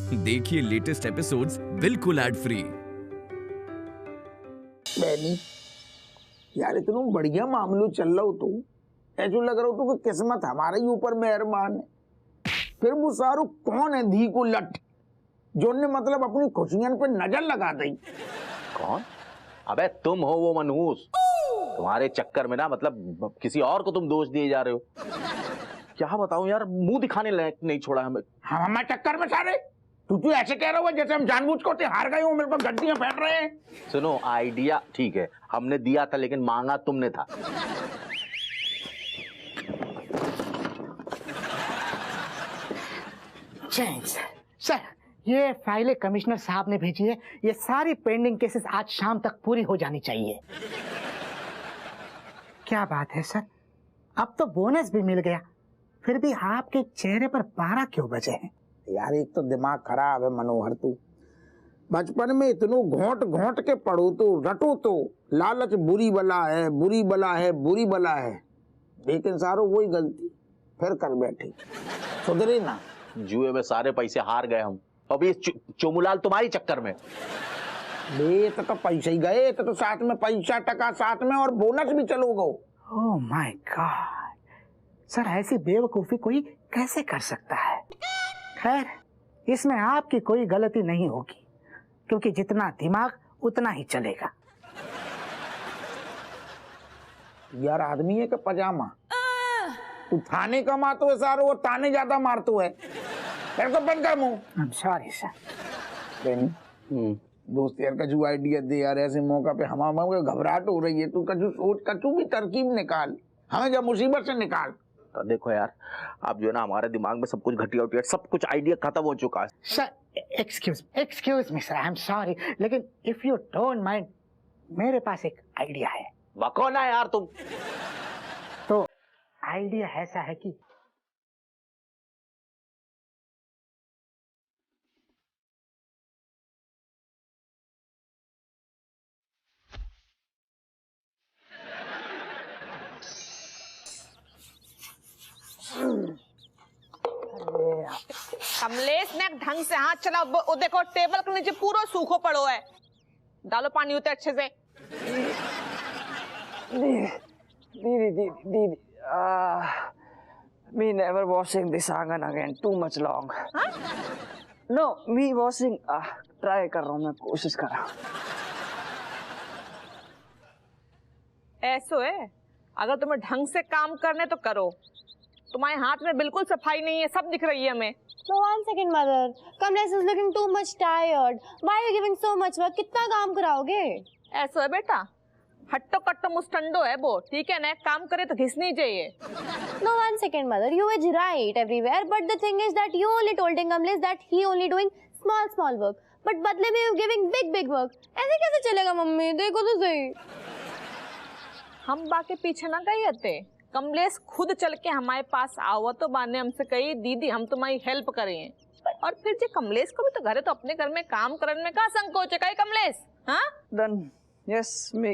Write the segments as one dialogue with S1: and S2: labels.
S1: देखिए latest episodes बिल्कुल ad free.
S2: बहनी यार इतना बढ़िया मामलो चल रहा हो तो ऐसा लग रहा हो तो कि किस्मत हमारे ही ऊपर मेहरबान है। फिर वो सारू कौन है धी को लट जो ने मतलब अपनी खुशियां पे नजर लगा दी।
S3: कौन? अबे तुम हो वो मनहूस। तुम्हारे चक्कर में ना मतलब किसी और को तुम दोष दिए जा रहे हो। क्या बताऊं यार, मुंह दिखाने लायक नहीं छोड़ा हमें।
S2: हम हमारे चक्कर में सारे तू ऐसे कह रहा हो जैसे हम जानबूझ को हार गए हो, मेरे पर गड्डियां फेंक रहे हैं।
S3: सुनो, आइडिया ठीक है हमने दिया था लेकिन मांगा तुमने था।
S4: सर ये फाइलें कमिश्नर साहब ने भेजी है। ये सारी पेंडिंग केसेस आज शाम तक पूरी हो जानी चाहिए। क्या बात है सर, अब तो बोनस भी मिल गया, फिर भी आपके चेहरे पर 12 क्यों बजे हैं?
S2: यार एक तो दिमाग खराब है मनोहर। तू बचपन में इतनो घोंट घोंट के पढ़ो तो रटो तो लालच बुरी बला है, बुरी बला है, बुरी बला है, लेकिन सारो वही गलती फिर कर बैठे। सुधरे ना।
S3: जुए में सारे पैसे हार गए हम, अभी चोमुलाल तुम्हारी चक्कर में।
S2: तो पैसे ही गए तो साथ में पैसा टका साथ में और बोनस भी चलो गो।
S4: ओह माय गॉड सर, ऐसी बेवकूफी कोई कैसे कर सकता है? खैर इसमें आपकी कोई गलती नहीं होगी क्योंकि जितना दिमाग उतना ही चलेगा।
S2: यार आदमी है का पजामा, तू थाने का मारतो है सारो और ताने ज्यादा मारतो है। फिर तो बंद कर मुंह।
S4: I am sorry sir.
S2: दोस्त यार कछु आइडिया दे यार, ऐसे मौका पे हमारे घबराहट हो रही है। तू कछु सोच, कछु भी तरकीब निकाल, हमें जब मुसीबत से निकाल।
S3: तो देखो यार, अब जो है ना हमारे दिमाग में सब कुछ घटिया उटिया सब कुछ आइडिया खत्म हो चुका है।
S4: Sir excuse me sir, I am sorry, लेकिन इफ यू डोंट माइंड मेरे पास एक आइडिया है।
S3: कौन है यार तुम?
S4: तो आइडिया ऐसा है कि
S5: कमलेश ने ढंग से हाथ चला। वो देखो टेबल के नीचे पूरा सूखो पड़ो है, डालो पानी उतर अच्छे से।
S6: दीदी, me never washing this angan again, too much long. No, me washing, try कर रहा हूँ मैं, कोशिश कर रहा हूँ।
S5: ऐसो है, अगर तुम्हें ढंग से काम करने तो करो, तुम्हारे हाथ में बिल्कुल सफाई नहीं है, सब दिख रही है हमें।
S7: No, 1 second, mother. Kamlesh is looking too much tired. Why are you giving so much work? कितना काम कराओगे?
S5: ऐसो है बेटा, हट्टो कट्टो मुस्टंडो है वो, ठीक है ना? काम करे तो घिसनी चाहिए।
S7: No, 1 second, mother. You were right everywhere, but the thing is that you only told Kamlesh that he only doing small work, but बदले में you giving big work. ऐसे कैसे चलेगा मम्मी? देखो तो सही।
S5: हम बाकी पीछे ना गए थे, कमलेश खुद चल के हमारे पास आओ तो बाने हमसे कही दीदी हम तुम्हारी हेल्प करें। और फिर जे कमलेश को भी तो घरे तो अपने घर में काम करने में का संकोच है कमलेश? हाँ
S6: Then yes, me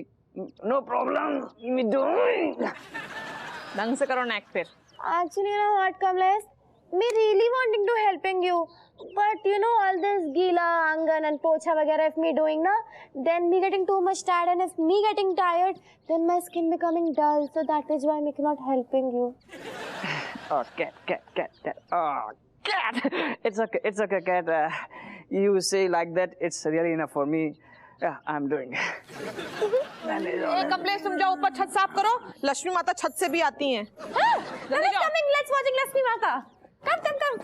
S6: no problem, me doing.
S5: ढंग से करो नेक फिर।
S7: Actually, you know what, Kamlesh? Me really wanting to helping you, but you know all this gila, angan and pocha वगैरह if me doing ना, then me getting too much tired, and if me getting tired, then my skin becoming dull, so that is why me cannot helping you.
S6: Oh, cat. Oh, cat. It's okay, cat. You say like that, it's really enough for me. Yeah, I'm doing.
S5: Kamlesh तुम जाओ ऊपर छत साफ करो, लक्ष्मी माता छत से भी आती हैं।
S7: Coming, let's watching Lakshmi Mata. Come.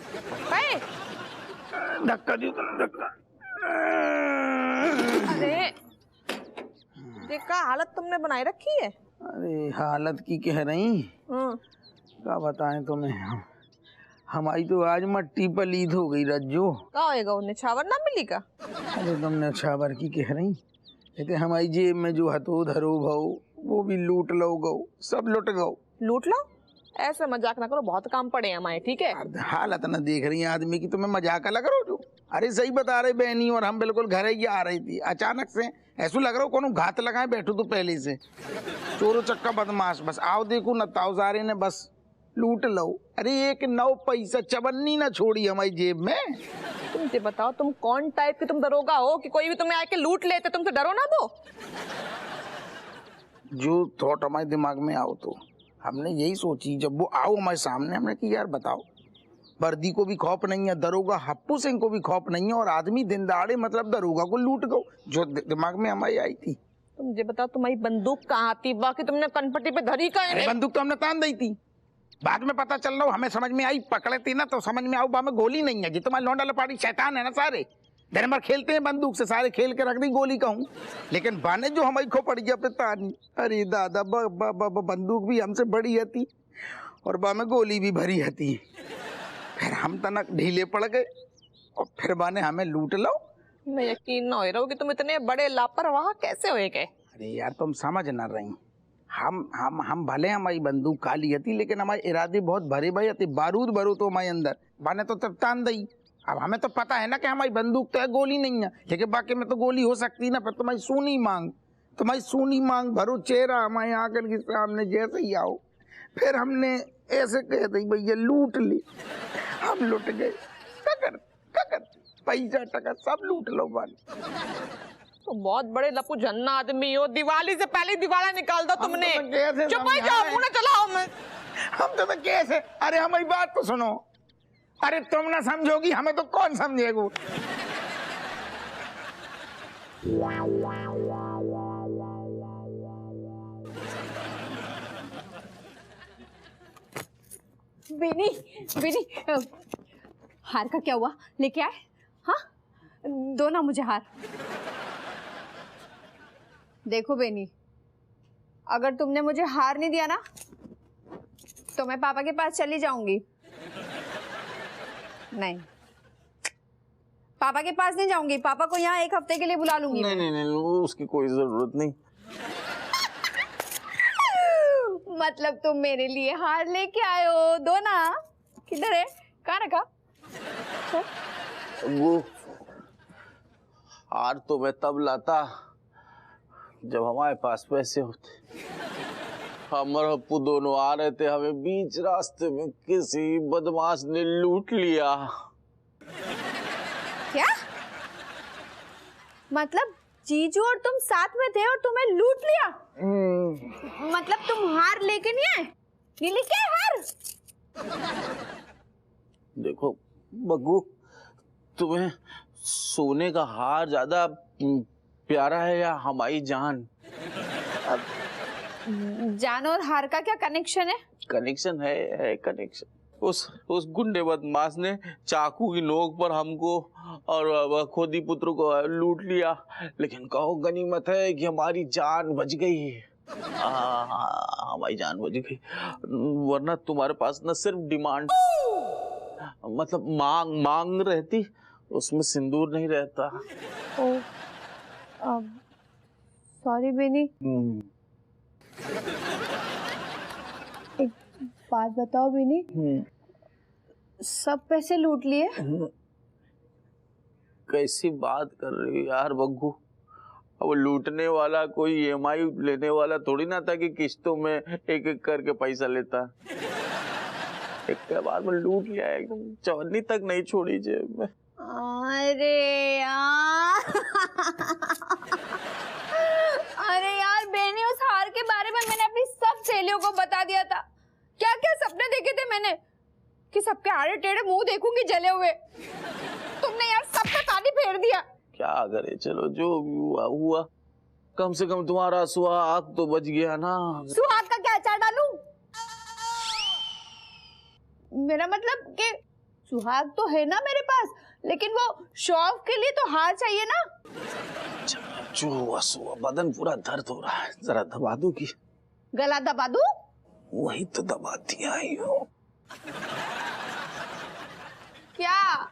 S5: Hey!
S2: धक्का दियो, धक्का।
S5: अरे देखा हालत तुमने बनाई रखी है।
S2: अरे हालत की कह रही, क्या बताएं तुम्हें, हमारी तो आज मट्टी पलीद हो गई रज्जो।
S5: क्या होएगा, उन्हें छावर ना मिली का?
S2: अरे तुमने छावर की कह रही, लेकिन हमारी जेब में जो हथो धरो भाव वो भी लूट लो गो, सब लुट गो।
S5: लूट लो? ऐसे मजाक ना करो, बहुत काम पड़े हैं हमारे, ठीक है?
S2: हालत ना देख रही है आदमी की, तुम्हें मजाक लग रहा हो जो। अरे सही बता रहे बहनी, और हम बिल्कुल घर ही आ रही थी, अचानक से ऐसा लग रहा हो कोनो घात लगाए बैठो तो पहले से। चोरो चक्का बदमाश, बस आओ देखो न ताऊ सारे ने बस लूट लो। अरे एक 9 पैसा चवन्नी ना छोड़ी हमारी जेब में।
S5: तो तुम ये बताओ, तुम कौन टाइप के तुम दरोगा हो कि कोई भी तुम्हें आके लूट लेते, तुमसे डरो ना वो?
S2: जो थॉट हमारे दिमाग में आओ तो हमने यही सोची, जब वो आओ हमारे सामने हमने कि यार बताओ, वर्दी को भी खौफ नहीं है, दरोगा हप्पू सिंह को भी खौफ नहीं है, और आदमी दिन दहाड़े मतलब दरोगा को लूट गो। जो दिमाग में हमारी आई थी।
S5: तुम ये बताओ, तुम्हारी बंदूक कहाँ थी? बाकी तुमने कनपट्टी पे धरी का?
S2: बंदूक तो हमने तान दी थी, बाद में पता चल रहा, हमें समझ में आई, पकड़े थी ना तो समझ में आओ में गोली नहीं है। जी तुम्हारे लौंडा लपाड़ी शैतान है ना सारे, दिन भर खेलते हैं बंदूक से, सारे खेल के रख दी गोली कहूँ, लेकिन बाने जो हमारी खो पड़ गया पिता नहीं। अरे दादा बंदूक भी हमसे बड़ी हती और बा में गोली भी भरी हती। फिर हम तनक ढीले पड़ गए और फिर बाने हमें लूट लो।
S5: मैं यकीन न हो रहा हूँ कि तुम इतने बड़े लापरवाह कैसे हुए गए।
S2: अरे यार तुम समझ ना रही, हम भले हमारी बंदूक काली हती, लेकिन हमारे इरादे बहुत भरे भरे हती, बारूद भरो तो हमारे अंदर बाने तो तब तान दई। अब हमें तो पता है ना कि हमारी बंदूक तो है, गोली नहीं है, लेकिन बाकी में तो गोली हो सकती ना। फिर तुम्हारी सूनी मांग भरो चेहरा हमारे आंखन के सामने जैसे ही आओ, फिर हमने ऐसे कह दी भैया लूट ली। हम लुट गए, ककर पैसा टका सब लूट लो बान।
S5: तो बहुत बड़े लपू जन्ना आदमी हो, दिवाली से पहले दिवाला निकाल दो तुमने। चुप हो जाओ, मुंह न चलाओ।
S2: हम तो कैसे, अरे हमारी बात तो सुनो, अरे तुम ना समझोगी हमें तो कौन समझेगा।
S8: बेनी हार का क्या हुआ, लेके आए? हाँ दो ना मुझे हार। देखो बेनी, अगर तुमने मुझे हार नहीं दिया ना तो मैं पापा के पास चली जाऊंगी। नहीं, पापा के पास नहीं जाऊंगी, पापा को यहाँ एक हफ्ते के लिए बुला लूंगी।
S3: नहीं, उसकी कोई जरूरत नहीं।
S8: मतलब तुम मेरे लिए हार लेके आए हो, दो ना। किधर है, कहाँ रखा?
S3: वो हार तो मैं तब लाता जब हमारे पास पैसे होते। हम और अप्पू दोनों आ रहे थे, हमें बीच रास्ते में किसी बदमाश ने लूट लिया।
S8: क्या मतलब जीजू और तुम साथ में थे और तुम्हें लूट लिया? मतलब तुम हार लेके नहीं आए? ये लेके आए हार?
S3: देखो बग्गू, तुम्हें सोने का हार ज्यादा प्यारा है या हमारी जान?
S8: जान और हार का क्या कनेक्शन है?
S3: कनेक्शन है कनेक्शन। उस गुंडे बदमाश ने चाकू की नोक पर हमको और खोदी पुत्र को लूट लिया, लेकिन कहो गनीमत है कि हमारी जान बच गई। हमारी जान बच गई, वरना तुम्हारे पास न सिर्फ डिमांड मतलब मांग रहती, उसमें सिंदूर नहीं रहता।
S8: सॉरी बेनी। एक बात बताओ बेनी, सब पैसे लूट लिए?
S3: कैसी बात कर रही हो यार बग्गू, अब लूटने वाला कोई EMI लेने वाला थोड़ी ना था कि किस्तों में एक एक करके पैसा लेता। एक के बाद में लूट लिया, एकदम चवन्नी तक नहीं छोड़ी जेब में।
S8: अरे यार अरे यार बेनी, उस हार के बारे में मैंने अपनी सब सहेलियों को बता दिया था। क्या क्या सपने देखे थे मैंने कि सबके आड़े टेढ़े मुंह देखूंगी जले हुए। तुमने यार सबका पानी फेर दिया। क्या
S3: करे, चलो जो भी हुआ हुआ, कम से कम तुम्हारा सुहाग तो बच गया ना।
S8: सुहाग का क्या अचार डालूं? मेरा मतलब कि सुहाग तो है ना मेरे पास, लेकिन वो शो ऑफ के लिए तो हार चाहिए ना।
S3: जो हुआ सुहा, बदन पूरा दर्द हो रहा है, जरा दबा दो की।
S8: गला दबा दूं? वही
S3: तो दबा दिया ही हो।
S8: क्या?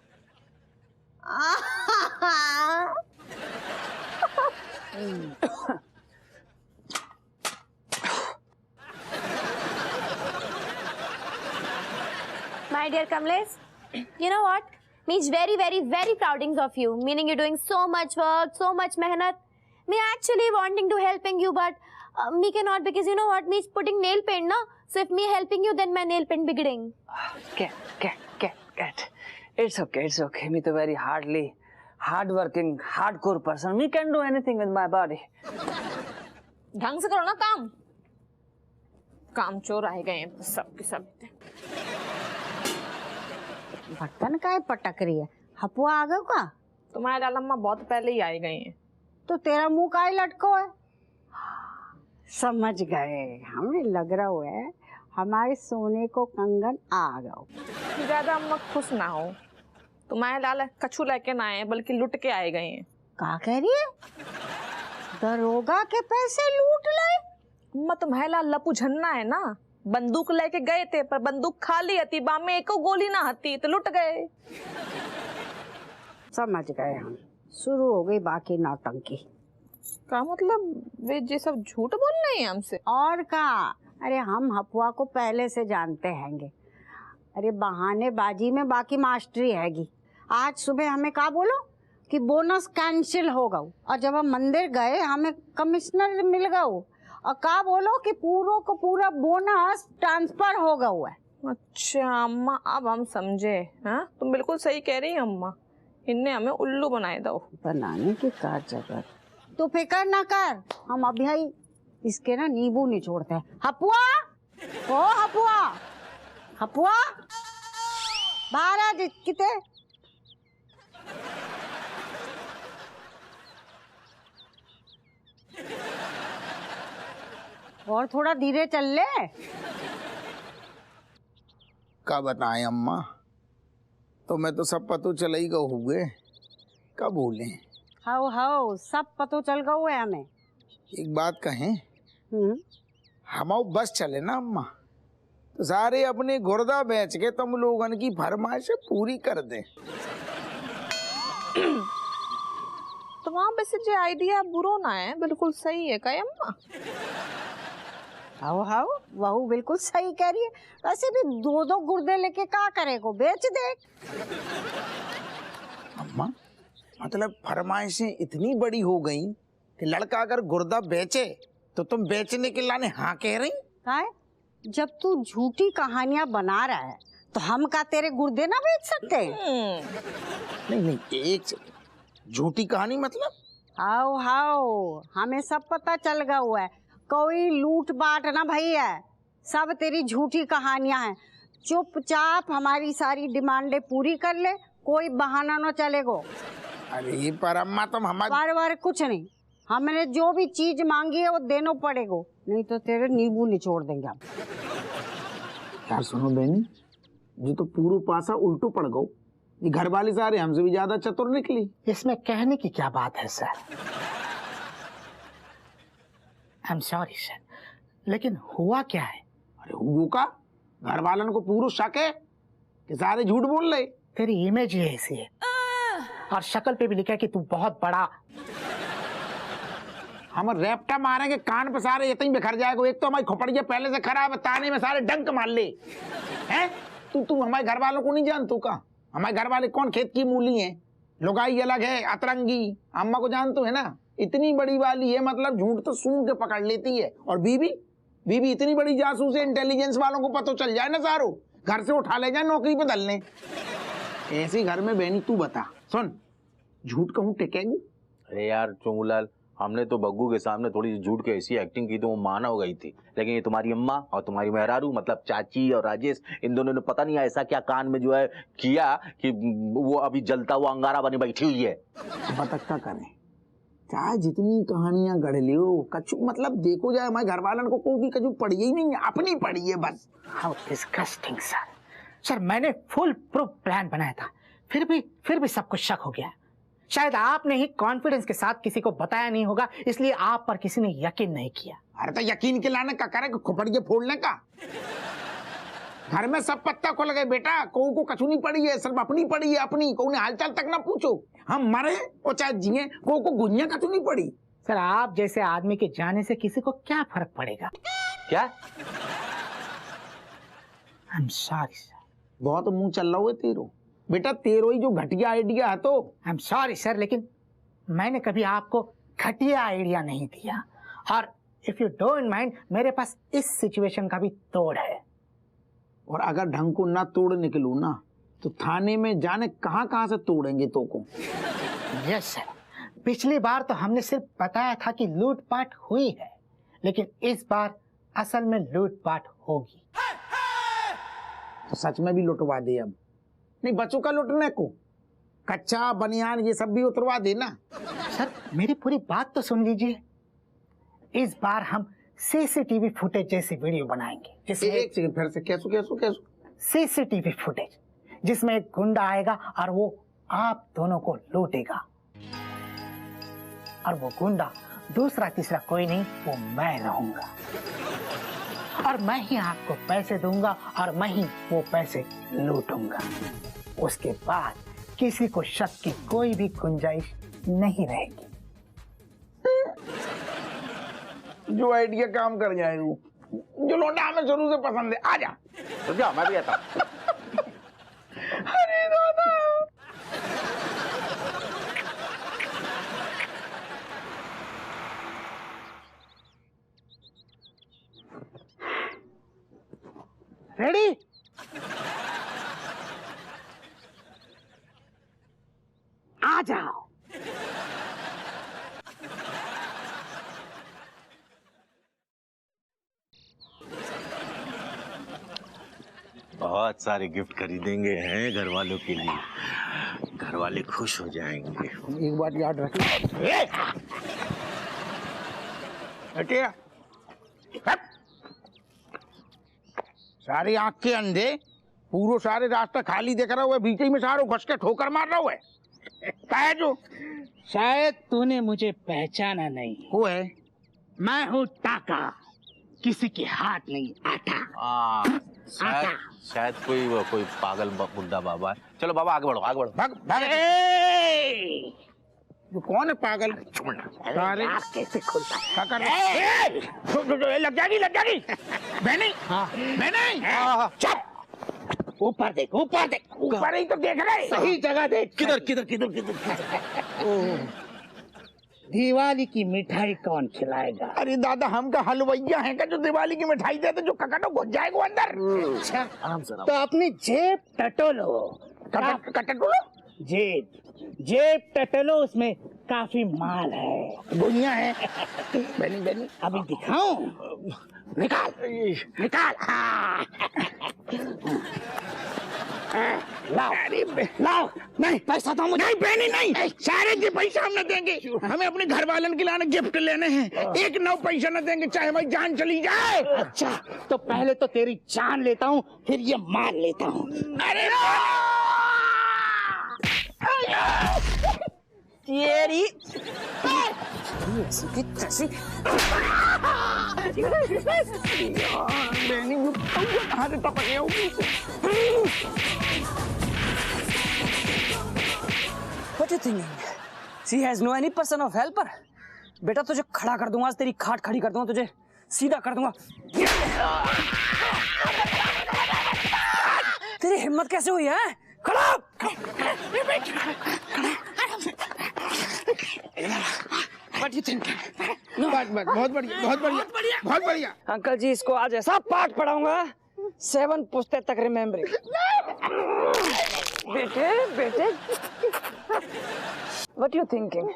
S7: My dear Kamlesh, you know what? Me's very, very, very prouding of you. Meaning you're doing so much work, so much mehnat. Me actually wanting to helping you, but me cannot because you know what? Me's putting nail paint, na? So if me helping you, then my nail paint bigging.
S6: Cat. It's okay. Me तो very hard-working, hardcore person. Me can do anything with my body.
S5: ढंग से करो ना काम। काम चोर आए गए हैं सब के सब।
S9: बर्तन काहे पटक रही है? हपुआ आ गए का?
S5: तुम्हारे लाल अम्मा बहुत पहले ही आए गए हैं।
S9: तो तेरा मुंह काहे लटको है? समझ गए, हमें लग रहा है हमारे सोने को कंगन आ गए।
S5: ज्यादा अम्मा खुश ना हो, तुम्हारे लाल कछू लेके ना आए बल्कि लुट के आए गए हैं।
S9: क्या कह रही है? दरोगा के पैसे लूट ले?
S5: अम्मा तुम्हारे लाल लपू झन्ना है ना, बंदूक लेके गए थे पर बंदूक खाली हती, बाम में एको गोली ना हती तो लुट गए।
S9: समझ गए हम, शुरू हो गई बाकी नौटंकी।
S5: का मतलब वे जी सब झूठ बोल रहे हैं हमसे?
S9: और का, अरे हम हपुआ को पहले से जानते हैंगे। अरे बहानेबाजी में बाकी मास्टरी हैगी। आज सुबह हमें कहा बोलो कि बोनस कैंसिल हो गया, और जब हम मंदिर गए हमें कमिश्नर मिल गया, और कहा बोलो कि पूरा को पूरा बोनस ट्रांसफर हो गया है।
S5: अच्छा अम्मा, अब हम समझे। हाँ तुम बिल्कुल सही कह रही हो अम्मा, इनने हमें उल्लू बनाए दो।
S9: बनाने की क्या जरूरत, तू फिक्र ना कर, हम अभी इसके ना नींबू निचोड़ते हैं। हपुआ, ओ हपुआ, हपुआ बाहर आ किते। और थोड़ा धीरे चल ले।
S2: का बताएं अम्मा, तो मैं तो सब पतो चल ही गए हुए, कब बोले।
S9: हाउ सब पतो चल गया हुआ है हमें।
S2: एक बात कहें, हम बस चले ना अम्मा, तो सारे अपने गुर्दा बेच के तुम लोगन की फरमाइश पूरी कर दें।
S5: तो वहाँ पे से जो आइडिया बुरो ना है, बिल्कुल सही है क्या अम्मा?
S9: हाउ वहू बिल्कुल सही कह रही है। वैसे भी दो गुर्दे लेके क्या करेगो, बेच दे।
S2: अम्मा मतलब फरमाइशें इतनी बड़ी हो गई कि लड़का अगर गुर्दा बेचे तो तुम बेचने के लाने हाँ कह रही?
S9: काय? जब तू झूठी कहानियां बना रहा है तो हम का तेरे गुर्दे ना बेच सकते?
S2: नहीं एक सेकंड, झूठी कहानी मतलब?
S9: हाउ हमें सब पता चल गया हुआ है, कोई लूट बाट ना भई है, सब तेरी झूठी कहानियां हैं। चुपचाप हमारी सारी डिमांडें पूरी कर ले, कोई बहाना ना चलेगो।
S2: अरे पर अम्मा तुम हमारे
S9: बार कुछ नहीं, हमने जो भी चीज मांगी है वो देना पड़ेगो, नहीं तो तेरे नींबू निचोड़ देंगे हम।
S2: यार सुनो बहनी, जो तो पूरा पासा उल्टू पड़ गो, ये घर वाले सारे हमसे भी ज्यादा चतुर निकली।
S4: इसमें कहने की क्या बात है sir? I am sorry sir, लेकिन हुआ क्या है?
S2: अरे हुआ का, घर वालन को पूरा शक है कि सारे झूठ बोल रहे।
S4: तेरी इमेज ही ऐसी है, और शक्ल पे भी लिखा है कि तू बहुत बड़ा।
S2: हम रैप्टा मारेंगे कान पे, सारे इतनी बिखर जाएगा। एक तो हमारी खोपड़िया पहले से खराब है, ताने में सारे डंक मार ले हैं। तू हमारे घर वालों को नहीं जानतू का? हमारे घर वाले कौन खेत की मूली हैं, लुगाई अलग है, अतरंगी। अम्मा को जानतू है ना, इतनी बड़ी वाली है, मतलब झूठ तो सूंघ के पकड़ लेती है। और बीबी इतनी बड़ी जासूस है, इंटेलिजेंस वालों को पता चल जाए ना सारो, घर से उठा ले जाए नौकरी पे डालने। ऐसी घर में बहनी तू बता, सुन झूठ कहूँ टिकेगी?
S3: अरे यार चोंगूलाल, हमने तो बग्गू के सामने थोड़ी सी झूठ के ऐसी एक्टिंग की तो वो माना हो गई थी, लेकिन ये तुम्हारी अम्मा और तुम्हारी मेहरारू मतलब चाची और राजेश, इन दोनों ने पता नहीं ऐसा क्या कान में जो है किया कि वो अभी जलता हुआ अंगारा बनी बैठी हुई है।
S2: बतक्का करें, चाहे जितनी कहानियां गढ़ लियो, कछु मतलब देखो जाए हमारे घर वालन को कोई कछु पड़ी ही नहीं है, अपनी पड़ी है बस।
S4: How disgusting sir. सर मैंने फुल प्रूफ प्लान बनाया था, फिर भी सब कुछ शक हो गया। शायद आपने ही कॉन्फिडेंस के साथ किसी को बताया नहीं होगा, इसलिए आप पर किसी ने यकीन नहीं किया।
S2: अरे तो यकीन के लाने का करे, खोपड़िए फोड़ने का। घर में सब पत्ता खोल गए बेटा, को कछु नहीं पड़ी है, सिर्फ अपनी पड़ी है, अपनी को हालचाल तक ना पूछो। हम मरे और चाहे जिए, को गुंजिया कछु नहीं पड़ी।
S4: सर आप जैसे आदमी के जाने से किसी को क्या फर्क पड़ेगा?
S3: क्या?
S4: I am sorry sir.
S2: बहुत मुंह चल रहा है तेरो बेटा, तेरो ही जो घटिया आइडिया है तो।
S4: आई एम सॉरी सर, लेकिन मैंने कभी आपको घटिया आइडिया नहीं दिया, और इफ यू डोंट माइंड मेरे पास इस सिचुएशन का भी तोड़ है।
S2: और अगर ढंग को ना तोड़ निकलू ना तो थाने में जाने कहाँ से तोड़ेंगे तो को।
S4: यस सर, पिछली बार तो हमने सिर्फ बताया था कि लूटपाट हुई है, लेकिन इस बार असल में लूटपाट होगी।
S2: तो सच में भी लुटवा दे अब। नहीं बच्चों का लुटने को, कच्चा बनियान ये सब भी उतरवा देना।
S4: सर मेरी पूरी बात तो सुन लीजिए। इस बार हम सीसीटीवी फुटेज जैसी वीडियो बनाएंगे जिसमें
S2: एक सेकंड फिर से कैसो
S4: सीसीटीवी फुटेज जिसमें एक गुंडा आएगा और वो आप दोनों को लूटेगा, और वो गुंडा दूसरा तीसरा कोई नहीं, वो मैं रहूंगा, और मैं ही आपको पैसे दूंगा और मैं ही वो पैसे लूटूंगा। उसके बाद किसी को शक की कोई भी गुंजाइश नहीं रहेगी।
S2: जो आइडिया काम कर जाए वो, जो लौंडा हमें शुरू से पसंद है। आजा
S3: तो क्या मैं भी आता हूं।
S2: अरे दादा
S4: रेडी? आ जाओ।
S3: बहुत सारे गिफ्ट खरीदेंगे हैं घर वालों के लिए, घर वाले खुश हो जाएंगे।
S2: एक बात याद रखिए, हटिया सारे आंख के अंधे, पूरा सारे रास्ता खाली देख रहा हुआ है, बीच में सारों घुस के ठोकर मार रहा हुआ है। क्या है जो?
S4: शायद तूने मुझे पहचाना नहीं।
S2: वो है
S4: मैं हूँ टाका, किसी के हाथ नहीं आता।
S3: शायद कोई पागल बुड्ढा बाबा है। चलो बाबा आगे बढ़ो आगे बढ़ो।
S2: भाग भाग। वो कौन है पागल? सारे
S4: कैसे खुलता है?
S2: क्या कर रहे? लग जाएगी बहनी। बहनी चुप,
S4: ऊपर देख, ऊपर देख,
S2: ऊपर ही तो देख रहे,
S4: सही जगह देख।
S3: किधर
S4: दिवाली की मिठाई कौन खिलाएगा?
S2: अरे दादा हम का हलवैया हैं क्या जो दिवाली की मिठाई देते, जो ककड़ो घुस जाएगा अंदर।
S4: अच्छा तो अपनी जेब टटोलो।
S2: कटोलो
S4: जेब टटोलो, उसमें काफी माल है,
S2: दुनिया है। बहनी
S4: अभी दिखाऊं? निकाल। हाँ। लाओ।
S2: नहीं पैसा तो मुझे नहीं, बहनी नहीं, सारे के पैसा हम न देंगे। हमें अपने घर वालन के लाने गिफ्ट लेने हैं, एक नौ पैसा न देंगे चाहे हमारी जान चली जाए।
S4: अच्छा तो पहले तो तेरी जान लेता हूँ, फिर ये माल लेता हूँ।
S2: अरे
S6: तेरी What you thinking? She has no any person of helper. बेटा तुझे खड़ा कर दूंगा, तेरी खाट खड़ी कर दूंगा, तुझे सीधा कर दूंगा। तेरी हिम्मत कैसे हुई है? खड़ा। What you think?
S2: बहुत बढ़िया।
S6: अंकल जी इसको आज ऐसा पाठ पढ़ाऊंगा 7 पुश्ते तक रिमेम्बरिंग। बेटे What you thinking?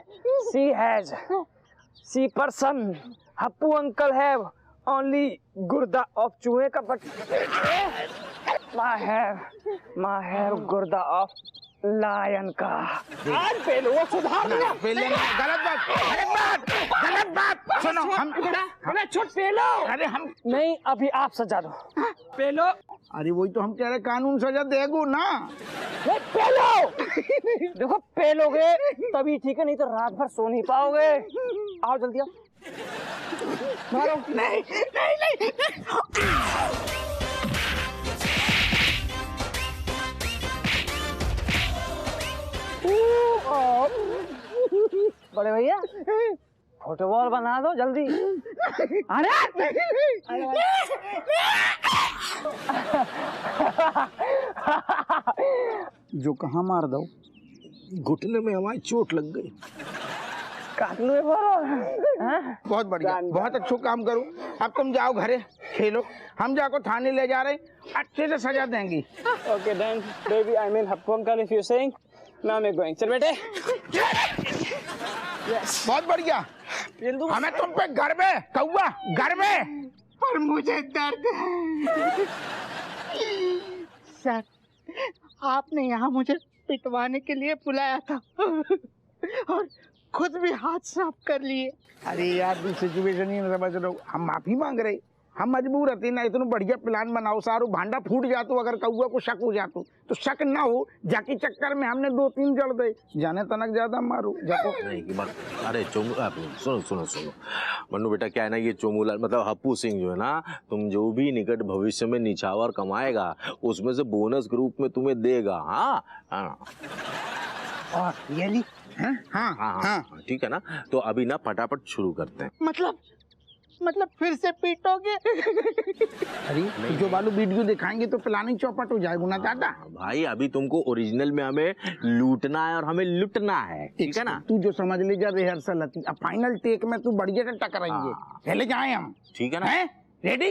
S6: She person Happu uncle have only gurda of चूहे का, but I have gurda of lion का।
S2: आज पेलो वो सुधार देगा। गलत बात सुनो। हम
S6: छुट पेलो।
S2: अरे हम
S6: नहीं, अभी आप सजा दो। पेलो।
S2: अरे वही तो हम कह रहे, कानून सजा देगो ना।
S6: पेलो। देखो पेलोगे तभी ठीक है, नहीं तो रात भर सो नहीं पाओगे। आओ जल्दी आओ। मारो।
S2: नहीं।
S6: बड़े भैया फुटबॉल बना दो जल्दी। अरे
S2: जो कहाँ मार दो, घुटने में हमारी चोट लग गई।
S6: काट लो।
S2: बहुत बढ़िया, बहुत अच्छा काम करो। अब तुम जाओ घरे। खेलो, हम जाको थाने ले जा रहे, अच्छे से सजा देंगी।
S6: Okay then, baby, I mean Happu uncle, if you're saying, now I'm going. चल बेटे।
S2: बहुत बढ़िया। हमें तुम पे गर्व है कौवा, गर्व है।
S4: पर मुझे दर्द है। सर, आपने यहाँ मुझे पिटवाने के लिए बुलाया था और खुद भी हाथ साफ कर लिए।
S2: अरे यार तू सिचुएशन ही नहीं समझ रहा हूँ, हम माफी मांग रहे, हम मजबूर रहते ना, इतना बढ़िया प्लान बनाओ, सारू भांडा फूट जातो, अगर कौआ को शक हो जातो तो शक ना हो, जाकी चक्कर में हमने 2-3 जड़ दे, जाने तनक ज्यादा मारू जाको।
S3: नहीं की बात, अरे सुनो सुनो सुनो मन्नू बेटा, क्या है ना, ये चोमूलाल मतलब हप्पू सिंह जो है ना, तुम जो भी निकट भविष्य में निछावर कमाएगा उसमें से बोनस के रूप में तुम्हें देगा। हाँ
S2: और रियली? हाँ
S3: हाँ हाँ ठीक है ना, तो अभी ना फटाफट शुरू करते हैं।
S4: मतलब फिर से पीटोगे?
S2: अरे जो बालू वीडियो दिखाएंगे तो प्लानिंग चौपट हो जाएगा ना दादा।
S3: भाई अभी तुमको ओरिजिनल में हमें लूटना है और हमें लुटना है, ठीक है ना?
S2: तू जो समझ ले जा रिहर्सल अब फाइनल टेक में तू बढ़िया से टकराएंगे, पहले जाए हम,
S3: ठीक है ना?
S2: रेडी?